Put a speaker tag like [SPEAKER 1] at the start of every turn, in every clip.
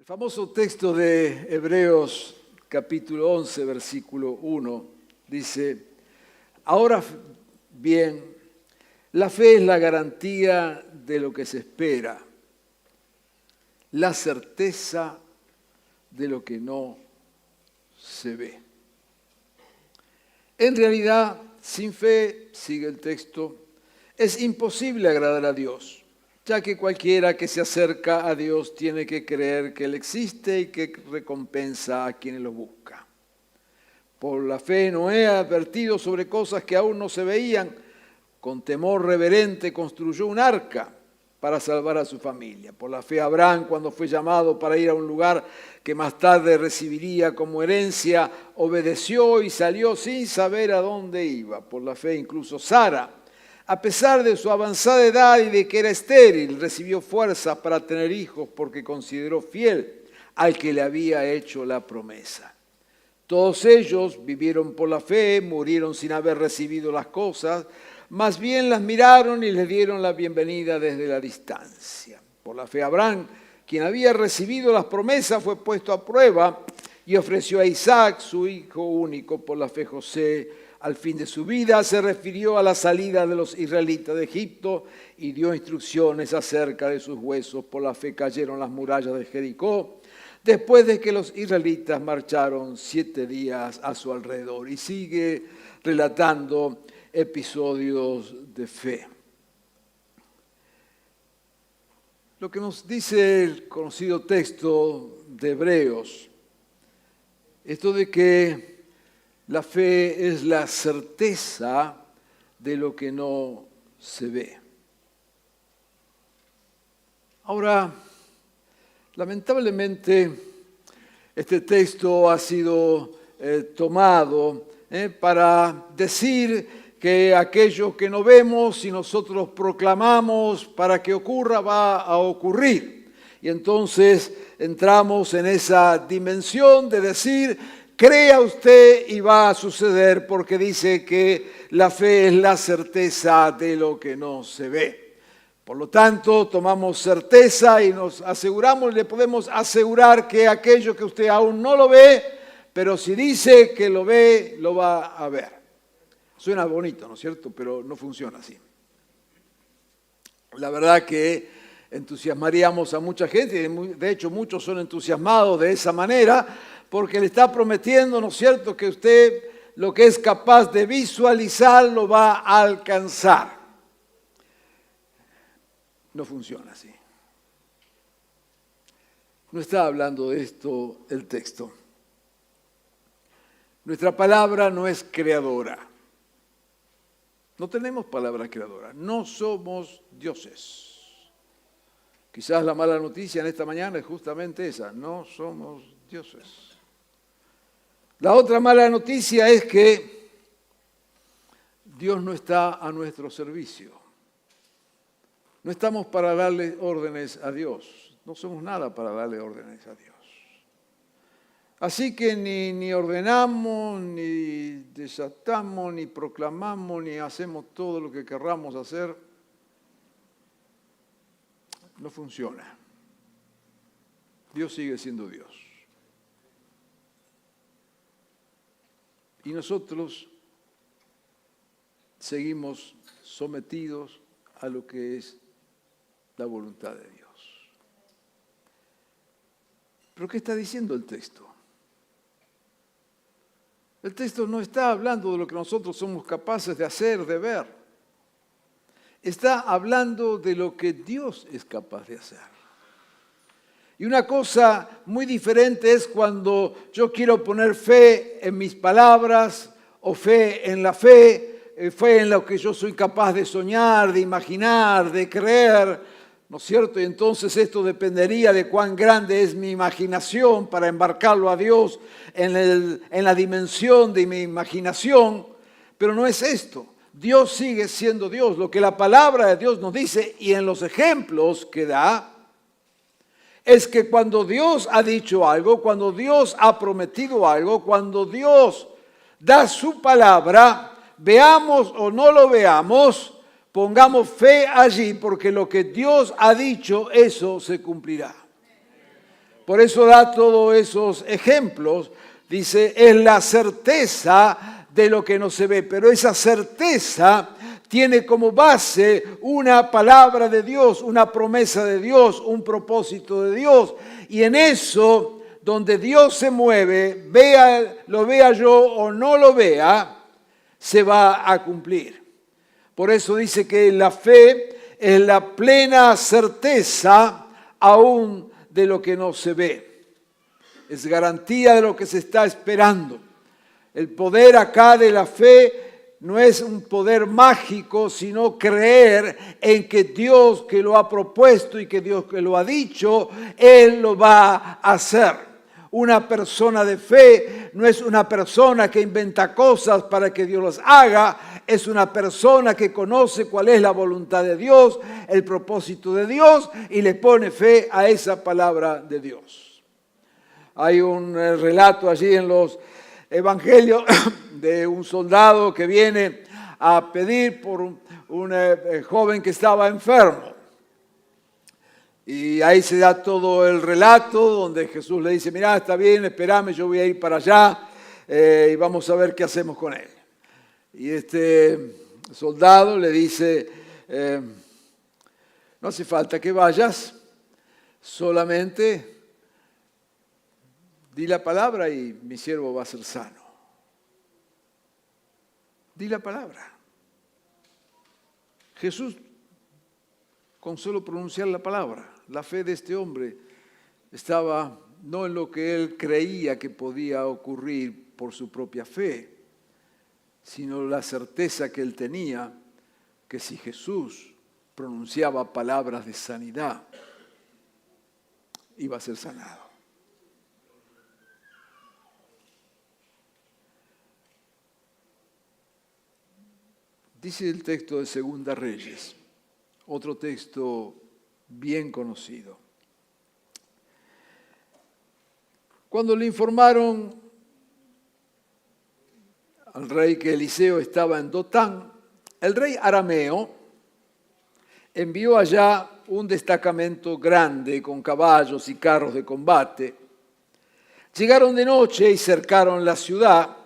[SPEAKER 1] El famoso texto de Hebreos capítulo 11, versículo 1, dice: ahora bien, la fe es la garantía de lo que se espera, la certeza de lo que no se ve. En realidad, sin fe, sigue el texto, es imposible agradar a Dios, ya que cualquiera que se acerca a Dios tiene que creer que Él existe y que recompensa a quienes lo buscan. Por la fe Noé, advertido sobre cosas que aún no se veían, con temor reverente construyó un arca para salvar a su familia. Por la fe Abraham, cuando fue llamado para ir a un lugar que más tarde recibiría como herencia, obedeció y salió sin saber a dónde iba. Por la fe incluso Sara, a pesar de su avanzada edad y de que era estéril, recibió fuerzas para tener hijos porque consideró fiel al que le había hecho la promesa. Todos ellos vivieron por la fe, murieron sin haber recibido las cosas, más bien las miraron y les dieron la bienvenida desde la distancia. Por la fe Abraham, quien había recibido las promesas, fue puesto a prueba y ofreció a Isaac, su hijo único. Por la fe José, al fin de su vida, se refirió a la salida de los israelitas de Egipto y dio instrucciones acerca de sus huesos. Por la fe cayeron las murallas de Jericó, después de que los israelitas marcharon 7 días a su alrededor. Y sigue relatando episodios de fe. Lo que nos dice el conocido texto de Hebreos, esto de que la fe es la certeza de lo que no se ve. Ahora, lamentablemente, este texto ha sido tomado para decir que aquello que no vemos, si nosotros proclamamos para que ocurra, va a ocurrir. Y entonces entramos en esa dimensión de decir: crea usted y va a suceder, porque dice que la fe es la certeza de lo que no se ve. Por lo tanto, tomamos certeza y nos aseguramos, le podemos asegurar que aquello que usted aún no lo ve, pero si dice que lo ve, lo va a ver. Suena bonito, ¿no es cierto? Pero no funciona así. La verdad que entusiasmaríamos a mucha gente, de hecho muchos son entusiasmados de esa manera, porque le está prometiendo, ¿no es cierto?, que usted lo que es capaz de visualizar lo va a alcanzar. No funciona así. No está hablando de esto el texto. Nuestra palabra no es creadora. No tenemos palabra creadora. No somos dioses. Quizás la mala noticia en esta mañana es justamente esa. No somos dioses. La otra mala noticia es que Dios no está a nuestro servicio. No estamos para darle órdenes a Dios. No somos nada para darle órdenes a Dios. Así que ni ordenamos, ni desatamos, ni proclamamos, ni hacemos todo lo que querramos hacer. No funciona. Dios sigue siendo Dios. Y nosotros seguimos sometidos a lo que es la voluntad de Dios. ¿Pero qué está diciendo el texto? El texto no está hablando de lo que nosotros somos capaces de hacer, de ver. Está hablando de lo que Dios es capaz de hacer. Y una cosa muy diferente es cuando yo quiero poner fe en mis palabras o fe en la fe, fe en lo que yo soy capaz de soñar, de imaginar, de creer, ¿no es cierto? Y entonces esto dependería de cuán grande es mi imaginación para embarcarlo a Dios en la dimensión de mi imaginación, pero no es esto. Dios sigue siendo Dios. Lo que la palabra de Dios nos dice y en los ejemplos que da, es que cuando Dios ha dicho algo, cuando Dios ha prometido algo, cuando Dios da su palabra, veamos o no lo veamos, pongamos fe allí, porque lo que Dios ha dicho, eso se cumplirá. por eso da todos esos ejemplos. Dice, es la certeza de lo que no se ve, pero esa certeza tiene como base una palabra de Dios, una promesa de Dios, un propósito de Dios. Y en eso, donde Dios se mueve, lo vea yo o no lo vea, se va a cumplir. Por eso dice que la fe es la plena certeza aún de lo que no se ve. Es garantía de lo que se está esperando. El poder acá de la fe no es un poder mágico, sino creer en que Dios que lo ha propuesto y que Dios que lo ha dicho, Él lo va a hacer. Una persona de fe no es una persona que inventa cosas para que Dios las haga, es una persona que conoce cuál es la voluntad de Dios, el propósito de Dios y le pone fe a esa palabra de Dios. Hay un relato allí en los evangelios de un soldado que viene a pedir por un joven que estaba enfermo. Y ahí se da todo el relato donde Jesús le dice, mirá, está bien, espérame, yo voy a ir para allá y vamos a ver qué hacemos con él. Y este soldado le dice, no hace falta que vayas, solamente di la palabra y mi siervo va a ser sano. Di la palabra. Jesús, con solo pronunciar la palabra, la fe de este hombre estaba no en lo que él creía que podía ocurrir por su propia fe, sino la certeza que él tenía que si Jesús pronunciaba palabras de sanidad, iba a ser sanado. Dice el texto de Segunda Reyes, otro texto bien conocido. Cuando le informaron al rey que Eliseo estaba en Dotán, el rey arameo envió allá un destacamento grande con caballos y carros de combate. Llegaron de noche y cercaron la ciudad.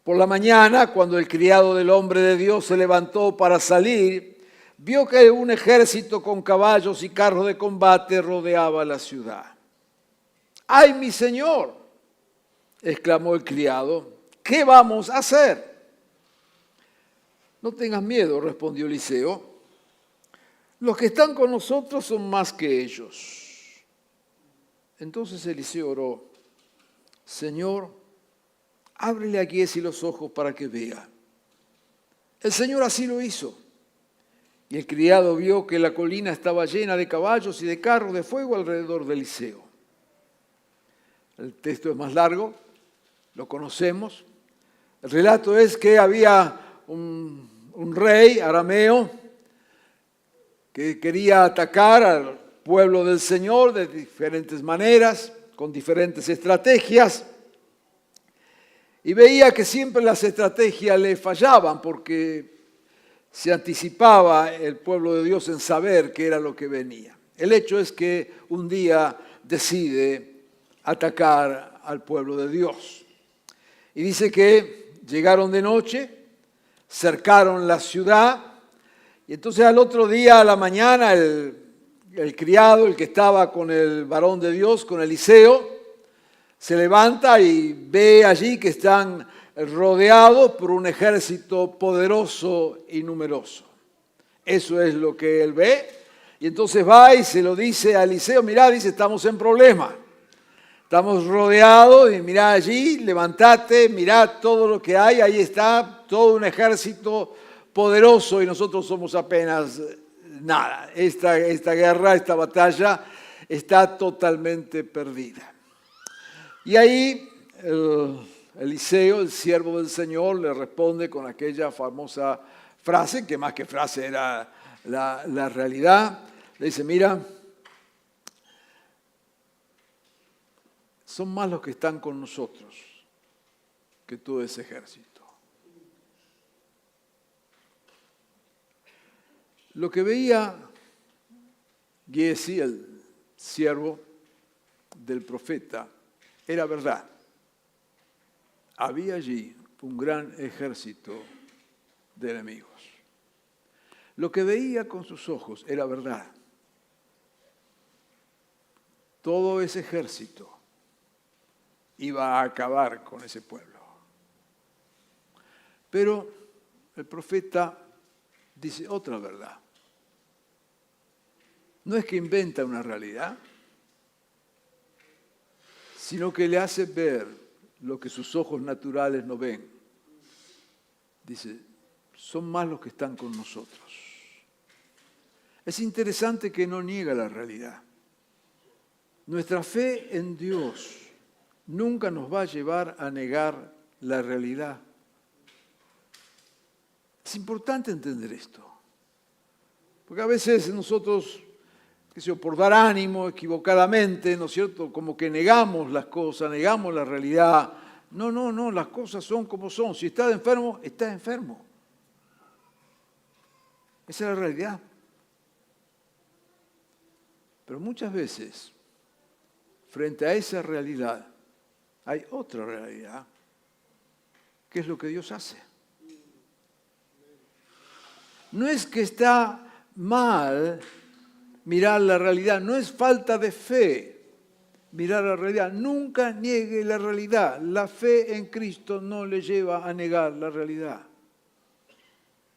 [SPEAKER 1] Por la mañana, cuando el criado del hombre de Dios se levantó para salir, vio que un ejército con caballos y carros de combate rodeaba la ciudad. ¡Ay, mi señor!, exclamó el criado, ¿qué vamos a hacer? No tengas miedo, respondió Eliseo. Los que están con nosotros son más que ellos. Entonces Eliseo oró, Señor, ábrele a Giezi los ojos para que vea. El Señor así lo hizo. Y el criado vio que la colina estaba llena de caballos y de carros de fuego alrededor de Eliseo. El texto es más largo, lo conocemos. El relato es que había un rey arameo que quería atacar al pueblo del Señor de diferentes maneras, con diferentes estrategias. Y veía que siempre las estrategias le fallaban porque se anticipaba el pueblo de Dios en saber qué era lo que venía. El hecho es que un día decide atacar al pueblo de Dios. Y dice que llegaron de noche, cercaron la ciudad, y entonces al otro día a la mañana el criado, el que estaba con el varón de Dios, con Eliseo, se levanta y ve allí que están rodeados por un ejército poderoso y numeroso. Eso es lo que él ve. Y entonces va y se lo dice a Eliseo, mirá, dice, estamos en problema. Estamos rodeados y mirá allí, levántate, mirá todo lo que hay, ahí está todo un ejército poderoso y nosotros somos apenas nada. Esta guerra, esta batalla está totalmente perdida. Y ahí Eliseo, el siervo del Señor, le responde con aquella famosa frase, que más que frase era la realidad. Le dice, mira, son más los que están con nosotros que todo ese ejército. Lo que veía Giezi, el siervo, del profeta era verdad. Había allí un gran ejército de enemigos. Lo que veía con sus ojos era verdad. Todo ese ejército iba a acabar con ese pueblo. Pero el profeta dice otra verdad. No es que inventa una realidad, sino que le hace ver lo que sus ojos naturales no ven. Dice, son más los que están con nosotros. Es interesante que no niega la realidad. Nuestra fe en Dios nunca nos va a llevar a negar la realidad. Es importante entender esto, porque a veces nosotros, por dar ánimo equivocadamente, ¿no es cierto?, como que negamos las cosas, negamos la realidad. No, las cosas son como son. Si estás enfermo, estás enfermo. Esa es la realidad. Pero muchas veces, frente a esa realidad, hay otra realidad, que es lo que Dios hace. No es que está mal mirar la realidad, no es falta de fe mirar la realidad. Nunca niegue la realidad. La fe en Cristo no le lleva a negar la realidad.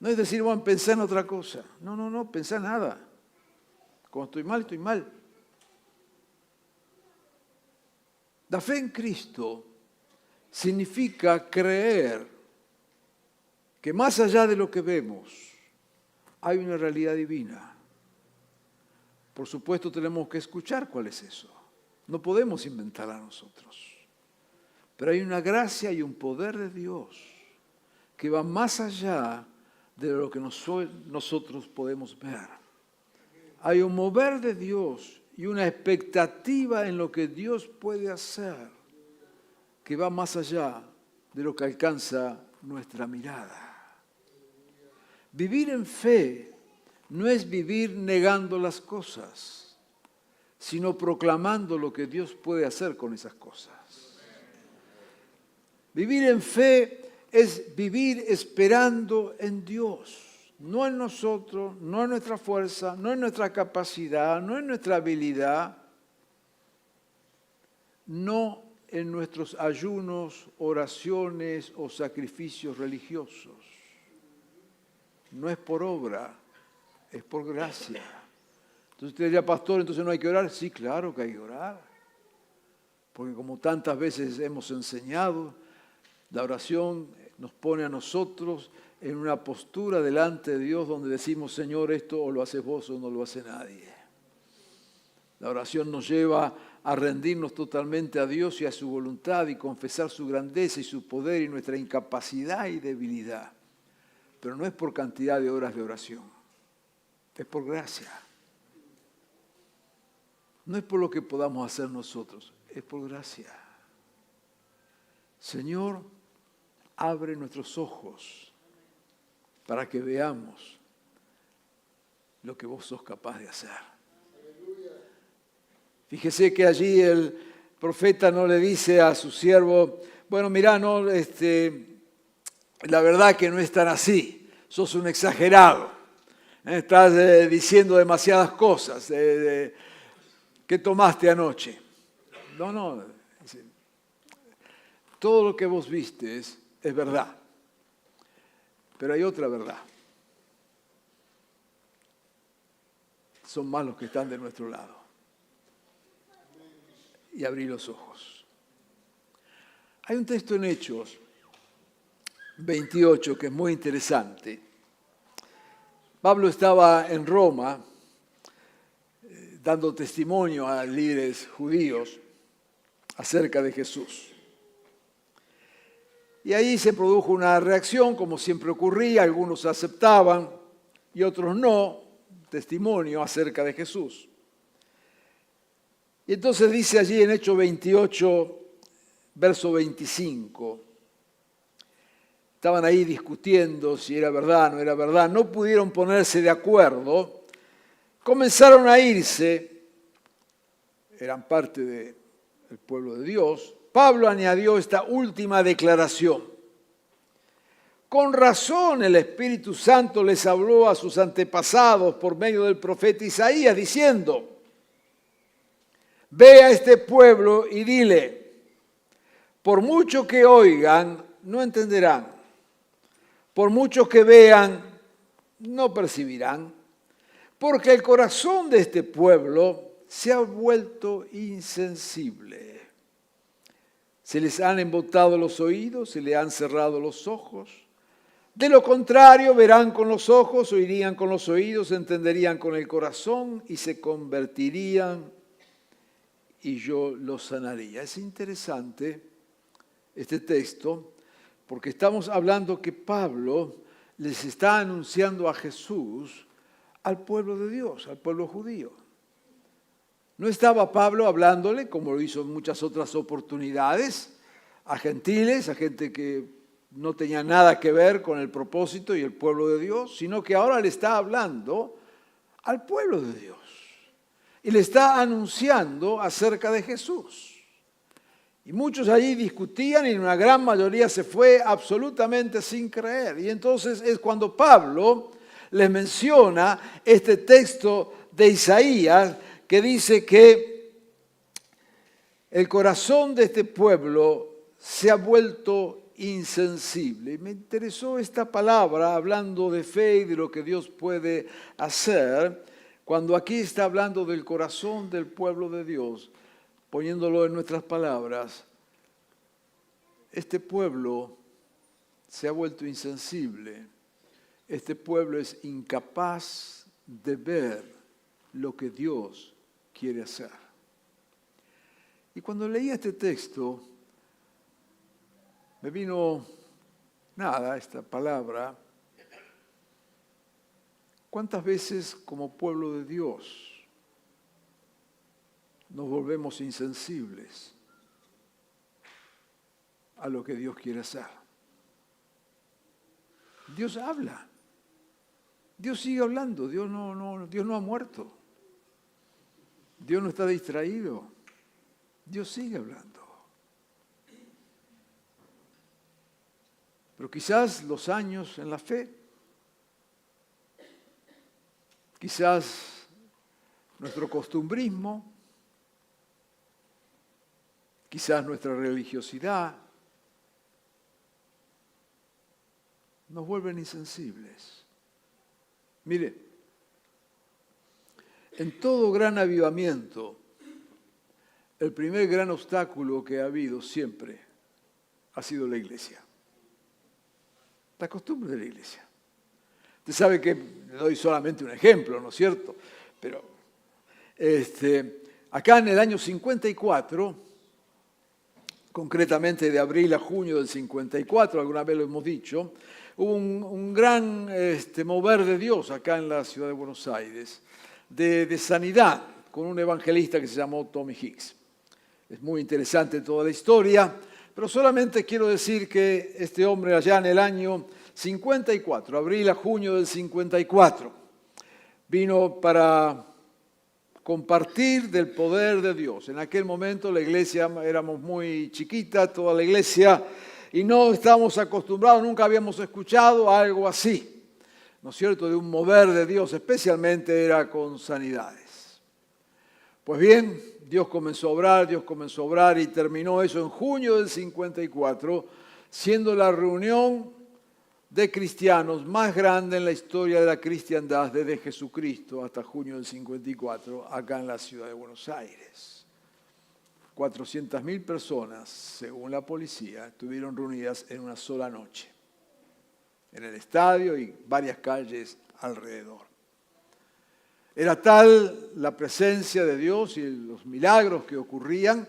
[SPEAKER 1] No es decir, bueno, pensá en otra cosa. No, pensá en nada. Cuando estoy mal, estoy mal. La fe en Cristo significa creer que más allá de lo que vemos, hay una realidad divina. Por supuesto, tenemos que escuchar cuál es eso. No podemos inventarla nosotros. Pero hay una gracia y un poder de Dios que va más allá de lo que nosotros podemos ver. Hay un mover de Dios y una expectativa en lo que Dios puede hacer que va más allá de lo que alcanza nuestra mirada. Vivir en fe no es vivir negando las cosas, sino proclamando lo que Dios puede hacer con esas cosas. Vivir en fe es vivir esperando en Dios, no en nosotros, no en nuestra fuerza, no en nuestra capacidad, no en nuestra habilidad, no en nuestros ayunos, oraciones o sacrificios religiosos. No es por obra, es por gracia. Entonces usted diría, pastor, ¿entonces no hay que orar? Sí, claro que hay que orar. Porque como tantas veces hemos enseñado, la oración nos pone a nosotros en una postura delante de Dios donde decimos, Señor, esto o lo haces vos o no lo hace nadie. La oración nos lleva a rendirnos totalmente a Dios y a su voluntad y confesar su grandeza y su poder y nuestra incapacidad y debilidad. Pero no es por cantidad de horas de oración, es por gracia. No es por lo que podamos hacer nosotros, es por gracia. Señor, abre nuestros ojos para que veamos lo que vos sos capaz de hacer. Fíjese que allí el profeta no le dice a su siervo, bueno, mirá, no, la verdad que no es tan así, sos un exagerado, estás diciendo demasiadas cosas, ¿qué tomaste anoche? No, todo lo que vos viste es verdad, pero hay otra verdad. Son más los que están de nuestro lado. Y abrí los ojos. Hay un texto en Hechos 28 que es muy interesante. Pablo estaba en Roma dando testimonio a líderes judíos acerca de Jesús. Y ahí se produjo una reacción, como siempre ocurría, algunos aceptaban y otros no, testimonio acerca de Jesús. Y entonces dice allí en Hechos 28, verso 25, estaban ahí discutiendo si era verdad o no era verdad, no pudieron ponerse de acuerdo, comenzaron a irse, eran parte de el pueblo de Dios, Pablo añadió esta última declaración. Con razón el Espíritu Santo les habló a sus antepasados por medio del profeta Isaías, diciendo: ve a este pueblo y dile, por mucho que oigan, no entenderán, por mucho que vean, no percibirán, porque el corazón de este pueblo se ha vuelto insensible. Se les han embotado los oídos, se les han cerrado los ojos. De lo contrario, verán con los ojos, oirían con los oídos, entenderían con el corazón y se convertirían y yo los sanaría. Es interesante este texto porque estamos hablando que Pablo les está anunciando a Jesús al pueblo de Dios, al pueblo judío. No estaba Pablo hablándole, como lo hizo en muchas otras oportunidades, a gentiles, a gente que no tenía nada que ver con el propósito y el pueblo de Dios, sino que ahora le está hablando al pueblo de Dios. Y le está anunciando acerca de Jesús. Y muchos allí discutían y una gran mayoría se fue absolutamente sin creer. Y entonces es cuando Pablo les menciona este texto de Isaías que dice que el corazón de este pueblo se ha vuelto insensible. Me interesó esta palabra hablando de fe y de lo que Dios puede hacer, cuando aquí está hablando del corazón del pueblo de Dios, poniéndolo en nuestras palabras. Este pueblo se ha vuelto insensible. Este pueblo es incapaz de ver lo que Dios quiere hacer. Y cuando leí este texto, me vino esta palabra. ¿Cuántas veces como pueblo de Dios nos volvemos insensibles a lo que Dios quiere hacer? Dios habla. Dios sigue hablando. Dios no ha muerto. Dios no está distraído. Dios sigue hablando. Pero quizás los años en la fe, quizás nuestro costumbrismo, quizás nuestra religiosidad, nos vuelven insensibles. Mire, en todo gran avivamiento, el primer gran obstáculo que ha habido siempre ha sido la iglesia. La costumbre de la iglesia. Usted sabe que le doy solamente un ejemplo, ¿no es cierto? Pero acá en el año 54, concretamente de abril a junio del 54, alguna vez lo hemos dicho, hubo un gran mover de Dios acá en la ciudad de Buenos Aires, de sanidad, con un evangelista que se llamó Tommy Hicks. Es muy interesante toda la historia, pero solamente quiero decir que este hombre allá en el año 54, abril a junio del 54, vino para compartir del poder de Dios. En aquel momento la iglesia, éramos muy chiquita, toda la iglesia, y no estábamos acostumbrados, nunca habíamos escuchado algo así, ¿no es cierto?, de un mover de Dios, especialmente era con sanidades. Pues bien, Dios comenzó a obrar y terminó eso en junio del 54, siendo la reunión de cristianos más grande en la historia de la cristiandad desde Jesucristo hasta junio del 54, acá en la ciudad de Buenos Aires. 400.000 personas, según la policía, estuvieron reunidas en una sola noche, en el estadio y varias calles alrededor. Era tal la presencia de Dios y los milagros que ocurrían,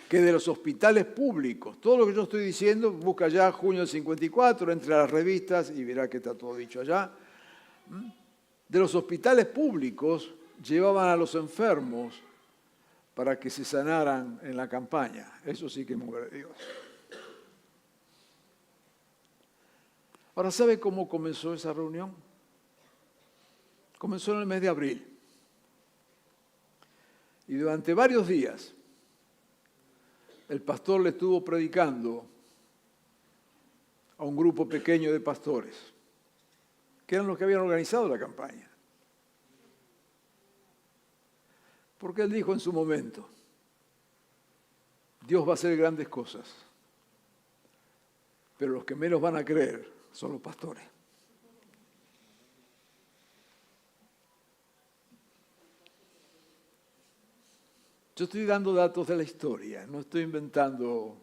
[SPEAKER 1] que de los hospitales públicos, todo lo que yo estoy diciendo, busca allá junio del 54, entre las revistas y verá que está todo dicho allá, de los hospitales públicos llevaban a los enfermos para que se sanaran en la campaña. Eso sí que es mover de Dios. Ahora, ¿sabe cómo comenzó esa reunión? Comenzó en el mes de abril. Y durante varios días el pastor le estuvo predicando a un grupo pequeño de pastores, que eran los que habían organizado la campaña. Porque él dijo en su momento, Dios va a hacer grandes cosas, pero los que menos van a creer son los pastores. Yo estoy dando datos de la historia, no estoy inventando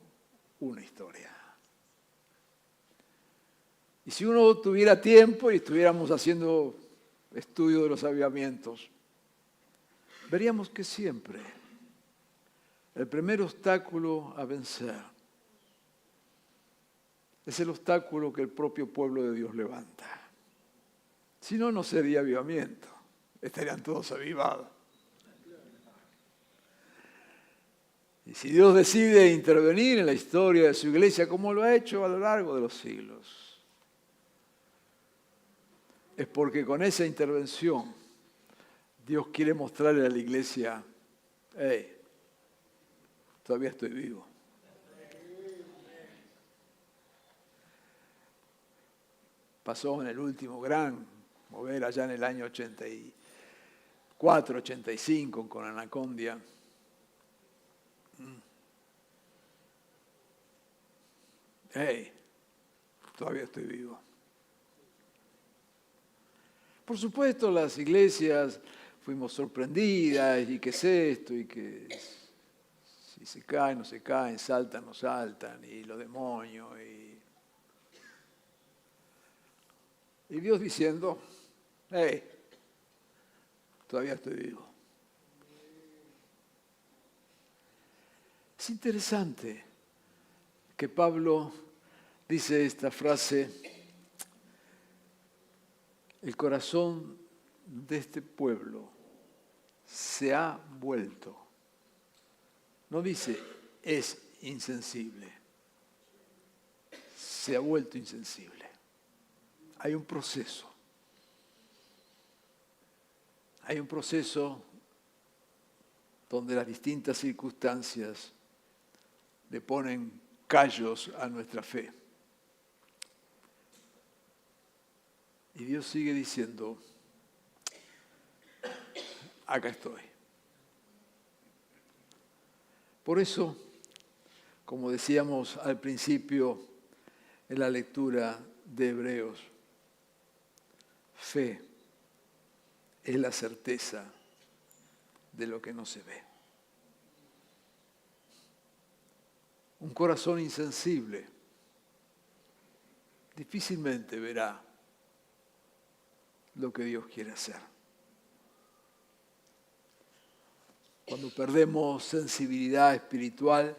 [SPEAKER 1] una historia. Y si uno tuviera tiempo y estuviéramos haciendo estudio de los avivamientos, veríamos que siempre el primer obstáculo a vencer es el obstáculo que el propio pueblo de Dios levanta. Si no, no sería avivamiento, estarían todos avivados. Y si Dios decide intervenir en la historia de su iglesia, como lo ha hecho a lo largo de los siglos, es porque con esa intervención Dios quiere mostrarle a la iglesia, hey, todavía estoy vivo. Pasó en el último gran mover allá en el año 84, 85 con Anacondia. Hey, todavía estoy vivo. Por supuesto, las iglesias fuimos sorprendidas, y qué es esto, y que si se caen, no se caen, saltan, no saltan, y los demonios, y Dios diciendo, hey, todavía estoy vivo. Es interesante que Pablo dice esta frase, el corazón de este pueblo se ha vuelto. No dice es insensible, se ha vuelto insensible. Hay un proceso. Hay un proceso donde las distintas circunstancias le ponen callos a nuestra fe. Y Dios sigue diciendo, acá estoy. Por eso, como decíamos al principio en la lectura de Hebreos, fe es la certeza de lo que no se ve. Un corazón insensible difícilmente verá lo que Dios quiere hacer. Cuando perdemos sensibilidad espiritual,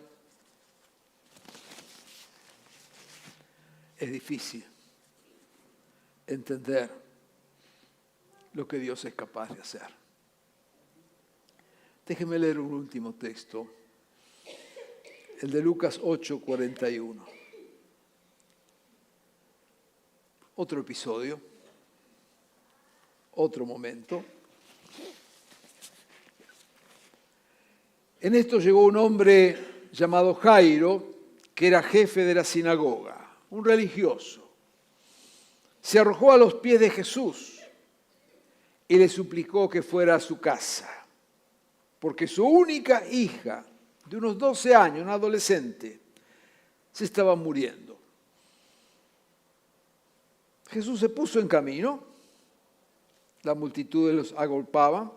[SPEAKER 1] es difícil entender lo que Dios es capaz de hacer. Déjeme leer un último texto, el de Lucas 8:41. Otro episodio, otro momento. En esto llegó un hombre llamado Jairo, que era jefe de la sinagoga, un religioso. Se arrojó a los pies de Jesús y le suplicó que fuera a su casa, porque su única hija, de unos 12 años, una adolescente, se estaba muriendo. Jesús se puso en camino, la multitud los agolpaba.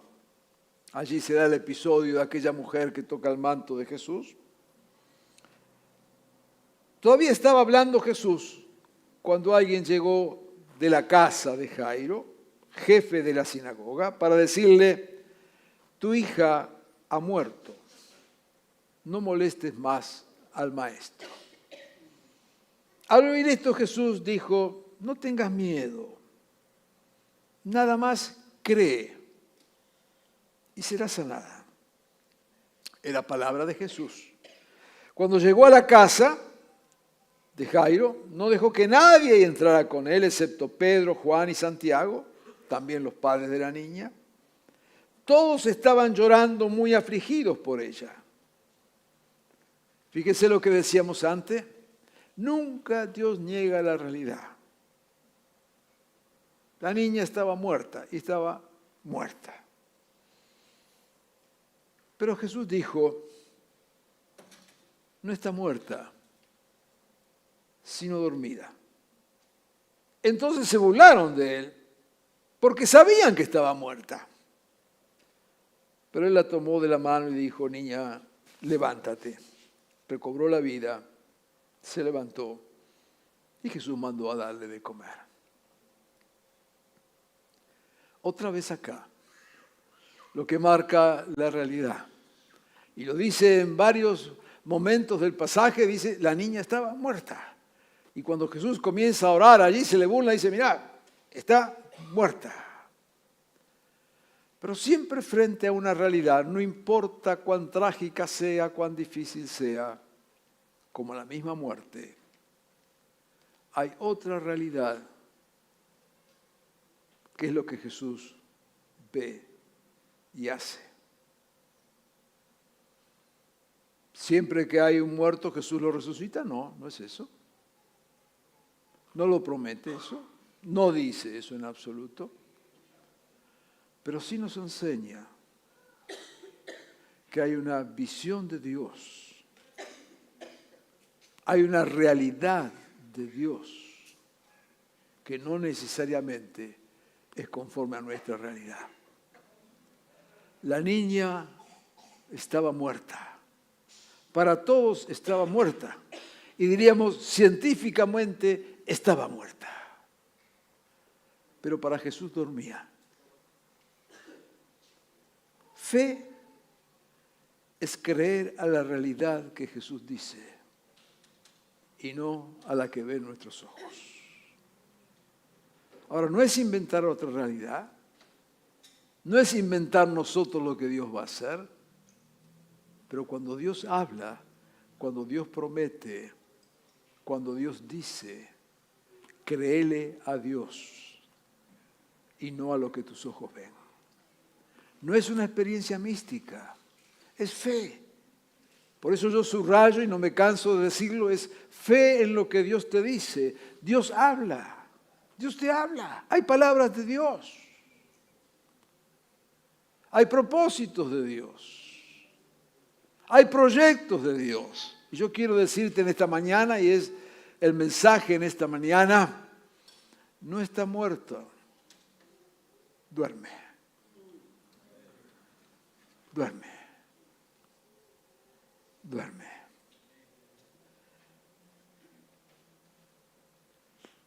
[SPEAKER 1] Allí se da el episodio de aquella mujer que toca el manto de Jesús. Todavía estaba hablando Jesús cuando alguien llegó de la casa de Jairo, jefe de la sinagoga, para decirle, tu hija ha muerto, no molestes más al maestro. Al oír esto Jesús dijo, no tengas miedo, nada más cree y será sanada. Era palabra de Jesús. Cuando llegó a la casa de Jairo, no dejó que nadie entrara con él, excepto Pedro, Juan y Santiago, también los padres de la niña. Todos estaban llorando muy afligidos por ella. Fíjese lo que decíamos antes. Nunca Dios niega la realidad. La niña estaba muerta y estaba muerta. Pero Jesús dijo, no está muerta, sino dormida. Entonces se burlaron de él, porque sabían que estaba muerta. Pero él la tomó de la mano y dijo, niña, levántate. Recobró la vida, se levantó y Jesús mandó a darle de comer. Otra vez acá, lo que marca la realidad. Y lo dice en varios momentos del pasaje, dice, la niña estaba muerta. Y cuando Jesús comienza a orar allí, se le burla y dice, mirá, está muerta. Pero siempre frente a una realidad, no importa cuán trágica sea, cuán difícil sea, como la misma muerte, hay otra realidad que es lo que Jesús ve y hace. Siempre que hay un muerto, Jesús lo resucita. No, no es eso. No lo promete eso. No dice eso en absoluto. Pero sí nos enseña que hay una visión de Dios. Hay una realidad de Dios que no necesariamente es conforme a nuestra realidad. La niña estaba muerta. Para todos estaba muerta. Y diríamos, científicamente estaba muerta. Pero para Jesús dormía. Fe es creer a la realidad que Jesús dice y no a la que ven nuestros ojos. Ahora, no es inventar otra realidad, no es inventar nosotros lo que Dios va a hacer, pero cuando Dios habla, cuando Dios promete, cuando Dios dice, créele a Dios y no a lo que tus ojos ven. No es una experiencia mística, es fe. Por eso yo subrayo y no me canso de decirlo, es fe en lo que Dios te dice. Dios habla, Dios te habla. Hay palabras de Dios. Hay propósitos de Dios. Hay proyectos de Dios. Y yo quiero decirte en esta mañana, y es el mensaje en esta mañana, no está muerto, duerme. Duerme. Duerme.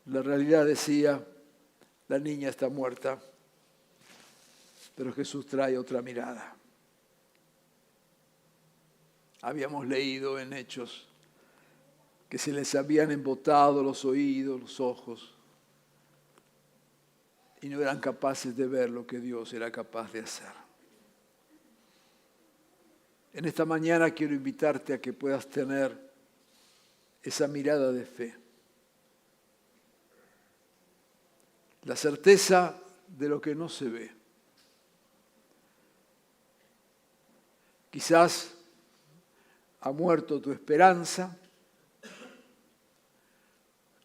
[SPEAKER 1] La realidad decía, la niña está muerta, pero Jesús trae otra mirada. Habíamos leído en Hechos que se les habían embotado los oídos, los ojos, y no eran capaces de ver lo que Dios era capaz de hacer. En esta mañana quiero invitarte a que puedas tener esa mirada de fe. La certeza de lo que no se ve. Quizás ha muerto tu esperanza,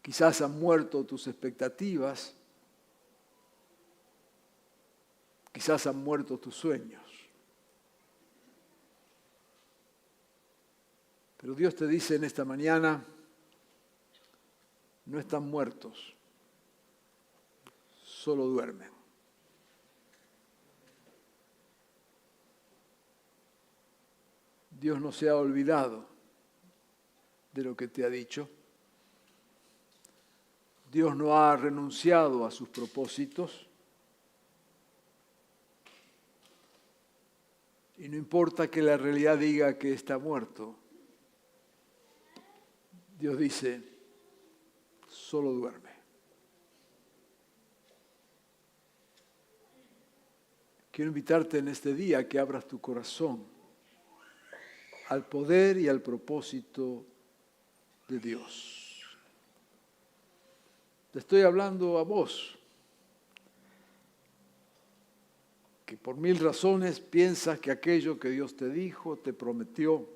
[SPEAKER 1] quizás han muerto tus expectativas, quizás han muerto tus sueños. Pero Dios te dice en esta mañana, no están muertos, solo duermen. Dios no se ha olvidado de lo que te ha dicho. Dios no ha renunciado a sus propósitos. Y no importa que la realidad diga que está muerto. Dios dice, solo duerme. Quiero invitarte en este día a que abras tu corazón al poder y al propósito de Dios. Te estoy hablando a vos, que por mil razones piensas que aquello que Dios te dijo, te prometió,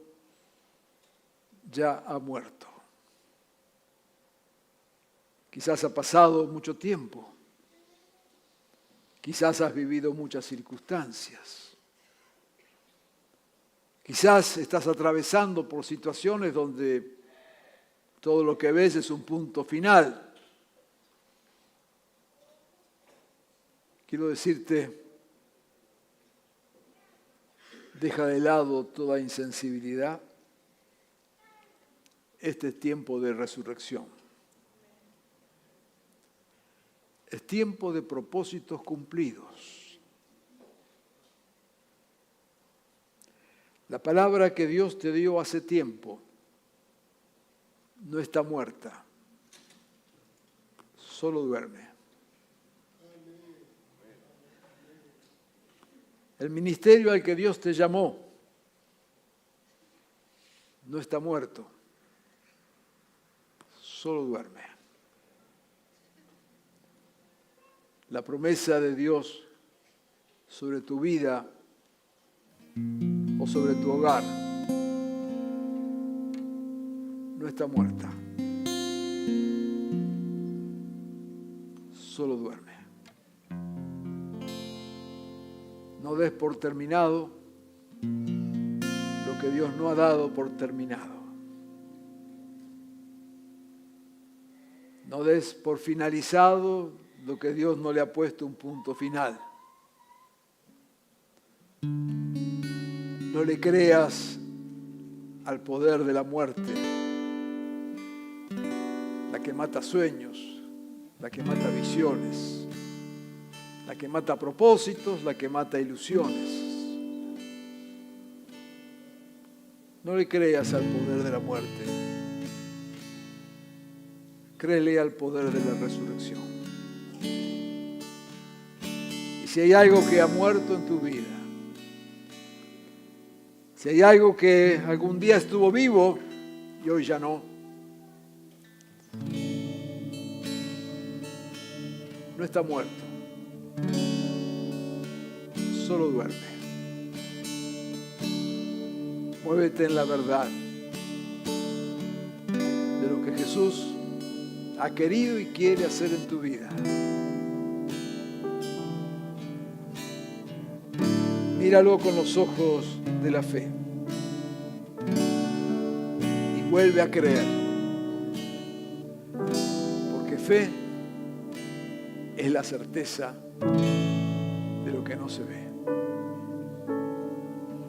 [SPEAKER 1] ya ha muerto. Quizás ha pasado mucho tiempo. Quizás has vivido muchas circunstancias. Quizás estás atravesando por situaciones donde todo lo que ves es un punto final. Quiero decirte, deja de lado toda insensibilidad. Este es tiempo de resurrección. Es tiempo de propósitos cumplidos. La palabra que Dios te dio hace tiempo no está muerta, solo duerme. El ministerio al que Dios te llamó no está muerto, solo duerme. La promesa de Dios sobre tu vida o sobre tu hogar no está muerta, solo duerme. No des por terminado lo que Dios no ha dado por terminado. No des por finalizado lo que Dios no le ha puesto un punto final. No le creas al poder de la muerte, la que mata sueños, la que mata visiones, la que mata propósitos, la que mata ilusiones. No le creas al poder de la muerte. Créele al poder de la resurrección. Y si hay algo que ha muerto en tu vida, si hay algo que algún día estuvo vivo y hoy ya no, no está muerto, solo duerme. Muévete en la verdad de lo que Jesús ha querido y quiere hacer en tu vida. Míralo con los ojos de la fe y vuelve a creer, porque fe es la certeza de lo que no se ve.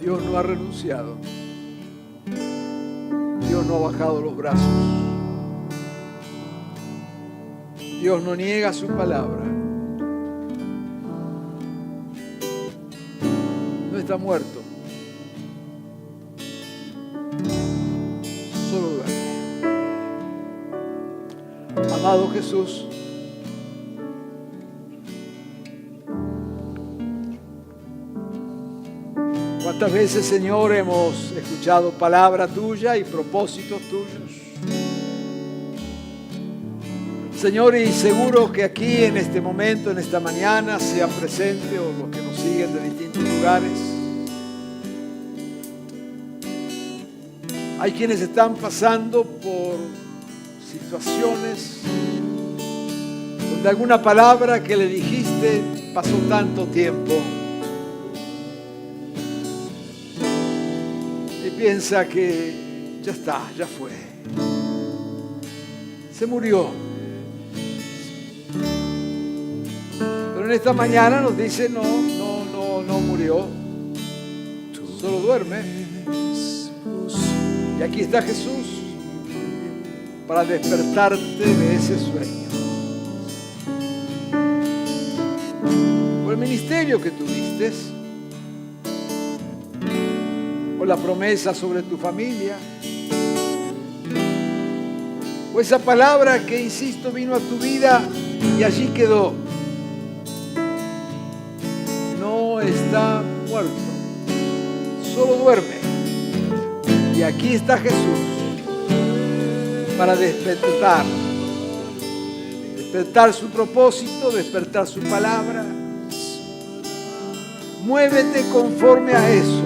[SPEAKER 1] Dios no ha renunciado, Dios no ha bajado los brazos, Dios no niega su palabra. No está muerto, solo duerme. Amado Jesús, ¿cuántas veces, Señor, hemos escuchado palabra tuya y propósitos tuyos? Señor, y seguro que aquí en este momento, en esta mañana, sea presente o los que nos siguen de distintos lugares, hay quienes están pasando por situaciones donde alguna palabra que le dijiste pasó tanto tiempo y piensa que ya está, ya fue, se murió. Pero en esta mañana nos dice no murió, solo duerme. Y aquí está Jesús para despertarte de ese sueño. O el ministerio que tuviste, o la promesa sobre tu familia, o esa palabra que, insisto, vino a tu vida y allí quedó. No está muerto, solo duerme. Y aquí está Jesús para despertar su propósito, despertar su palabra, Muévete conforme a eso.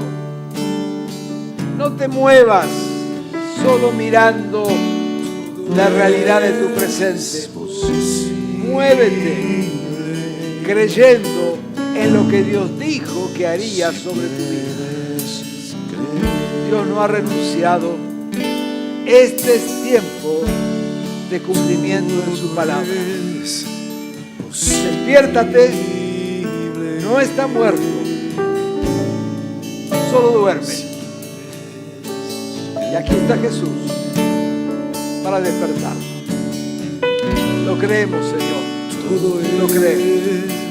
[SPEAKER 1] No te muevas solo mirando la realidad de tu presente. Muévete creyendo en lo que Dios dijo que haría sobre tu vida. Dios no ha renunciado. Este es tiempo de cumplimiento de su palabra. Despiértate, no está muerto, solo duerme. Y aquí está Jesús para despertar. Lo creemos, Señor, lo creemos.